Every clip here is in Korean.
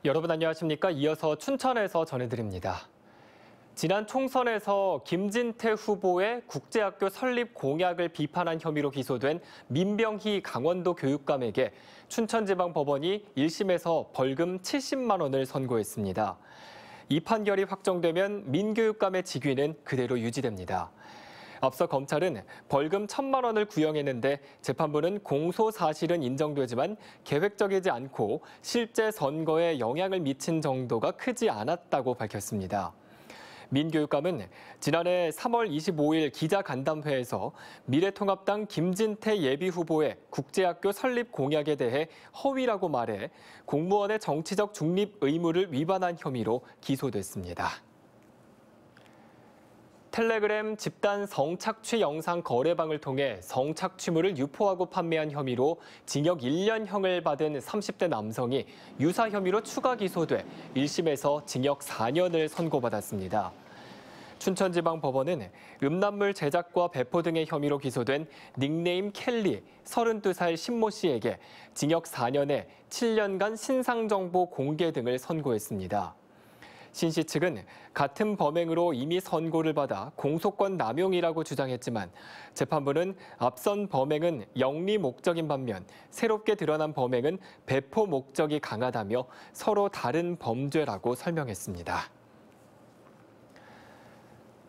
여러분 안녕하십니까? 이어서 춘천에서 전해드립니다. 지난 총선에서 김진태 후보의 국제학교 설립 공약을 비판한 혐의로 기소된 민병희 강원도 교육감에게 춘천지방법원이 1심에서 벌금 70만 원을 선고했습니다. 이 판결이 확정되면 민 교육감의 직위는 그대로 유지됩니다. 앞서 검찰은 벌금 1,000만 원을 구형했는데 재판부는 공소 사실은 인정되지만 계획적이지 않고 실제 선거에 영향을 미친 정도가 크지 않았다고 밝혔습니다. 민 교육감은 지난해 3월 25일 기자간담회에서 미래통합당 김진태 예비후보의 국제학교 설립 공약에 대해 허위라고 말해 공무원의 정치적 중립 의무를 위반한 혐의로 기소됐습니다. 텔레그램 집단 성착취 영상 거래방을 통해 성착취물을 유포하고 판매한 혐의로 징역 1년형을 받은 30대 남성이 유사 혐의로 추가 기소돼 1심에서 징역 4년을 선고받았습니다. 춘천지방법원은 음란물 제작과 배포 등의 혐의로 기소된 닉네임 켈리 32살 신모 씨에게 징역 4년에 7년간 신상정보 공개 등을 선고했습니다. 신 씨 측은 같은 범행으로 이미 선고를 받아 공소권 남용이라고 주장했지만 재판부는 앞선 범행은 영리 목적인 반면 새롭게 드러난 범행은 배포 목적이 강하다며 서로 다른 범죄라고 설명했습니다.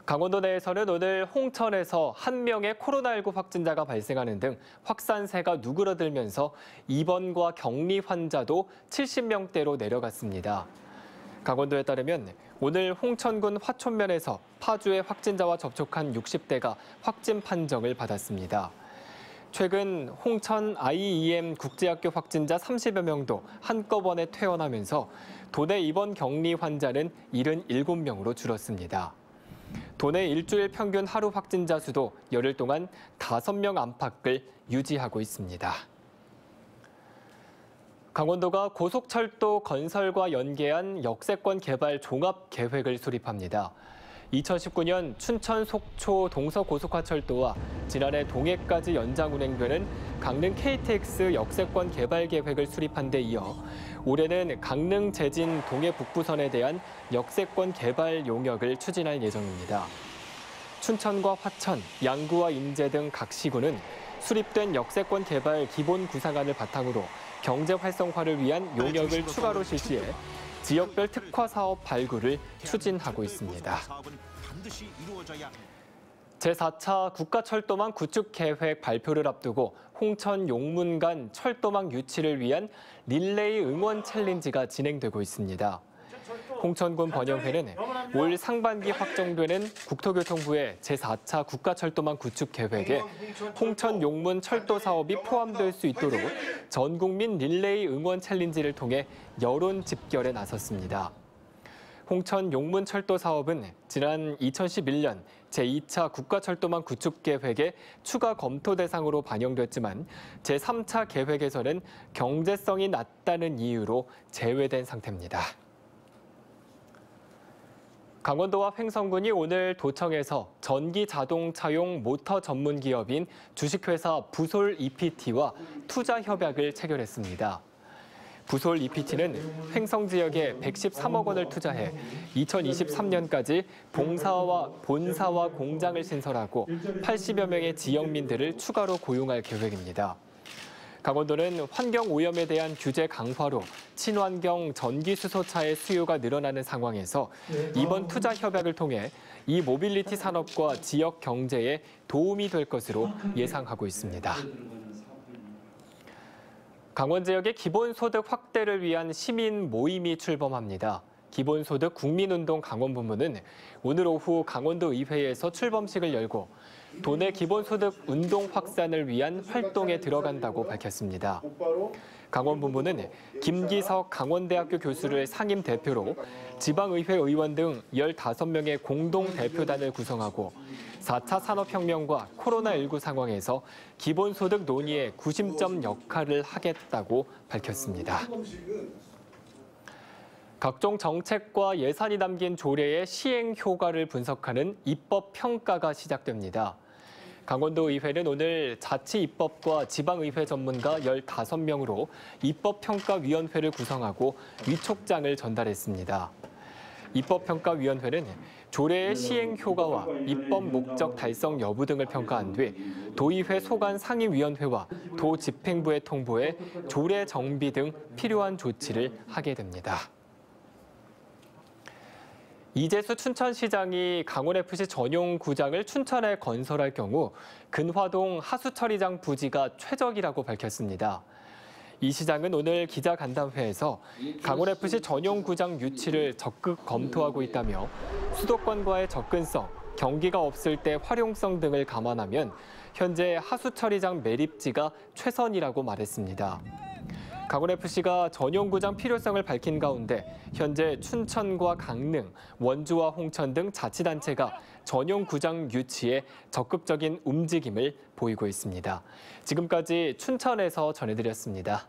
강원도 내에서는 오늘 홍천에서 한 명의 코로나19 확진자가 발생하는 등 확산세가 누그러들면서 입원과 격리 환자도 70명대로 내려갔습니다. 강원도에 따르면 오늘 홍천군 화촌면에서 파주의 확진자와 접촉한 60대가 확진 판정을 받았습니다. 최근 홍천 IEM 국제학교 확진자 30여 명도 한꺼번에 퇴원하면서 도내 입원 격리 환자는 77명으로 줄었습니다. 도내 일주일 평균 하루 확진자 수도 열흘 동안 5명 안팎을 유지하고 있습니다. 강원도가 고속철도 건설과 연계한 역세권 개발 종합계획을 수립합니다. 2019년 춘천 속초 동서고속화철도와 지난해 동해까지 연장 운행되는 강릉 KTX 역세권 개발 계획을 수립한 데 이어 올해는 강릉 제진 동해 북부선에 대한 역세권 개발 용역을 추진할 예정입니다. 춘천과 화천, 양구와 인제 등 각 시군은 수립된 역세권 개발 기본 구상안을 바탕으로 경제 활성화를 위한 용역을 추가로 실시해 지역별 특화 사업 발굴을 추진하고 있습니다. 제4차 국가철도망 구축 계획 발표를 앞두고 홍천 용문 간 철도망 유치를 위한 릴레이 응원 챌린지가 진행되고 있습니다. 홍천군 번영회는 올 상반기 확정되는 국토교통부의 제4차 국가철도망 구축 계획에 홍천 용문 철도 사업이 포함될 수 있도록 전국민 릴레이 응원 챌린지를 통해 여론 집결에 나섰습니다. 홍천 용문 철도 사업은 지난 2011년 제2차 국가철도망 구축 계획의 추가 검토 대상으로 반영됐지만 제3차 계획에서는 경제성이 낮다는 이유로 제외된 상태입니다. 강원도와 횡성군이 오늘 도청에서 전기 자동차용 모터 전문 기업인 주식회사 부솔 EPT와 투자 협약을 체결했습니다. 부솔 EPT는 횡성 지역에 113억 원을 투자해 2023년까지 본사와 공장을 신설하고 80여 명의 지역민들을 추가로 고용할 계획입니다. 강원도는 환경오염에 대한 규제 강화로 친환경 전기수소차의 수요가 늘어나는 상황에서 이번 투자 협약을 통해 이 모빌리티 산업과 지역 경제에 도움이 될 것으로 예상하고 있습니다. 강원 지역의 기본소득 확대를 위한 시민 모임이 출범합니다. 기본소득 국민운동 강원본부는 오늘 오후 강원도 의회에서 출범식을 열고 도내 기본소득 운동 확산을 위한 활동에 들어간다고 밝혔습니다. 강원본부는 김기석 강원대학교 교수를 상임 대표로 지방의회 의원 등 15명의 공동대표단을 구성하고 4차 산업혁명과 코로나19 상황에서 기본소득 논의의 구심점 역할을 하겠다고 밝혔습니다. 각종 정책과 예산이 담긴 조례의 시행 효과를 분석하는 입법 평가가 시작됩니다. 강원도의회는 오늘 자치입법과 지방의회 전문가 15명으로 입법평가위원회를 구성하고 위촉장을 전달했습니다. 입법평가위원회는 조례의 시행 효과와 입법 목적 달성 여부 등을 평가한 뒤 도의회 소관 상임위원회와 도집행부에 통보해 조례 정비 등 필요한 조치를 하게 됩니다. 이재수 춘천시장이 강원FC 전용 구장을 춘천에 건설할 경우 근화동 하수처리장 부지가 최적이라고 밝혔습니다. 이 시장은 오늘 기자간담회에서 강원FC 전용 구장 유치를 적극 검토하고 있다며 수도권과의 접근성, 경기가 없을 때 활용성 등을 감안하면 현재 하수처리장 매립지가 최선이라고 말했습니다. 강원FC가 전용구장 필요성을 밝힌 가운데 현재 춘천과 강릉, 원주와 홍천 등 자치단체가 전용구장 유치에 적극적인 움직임을 보이고 있습니다. 지금까지 춘천에서 전해드렸습니다.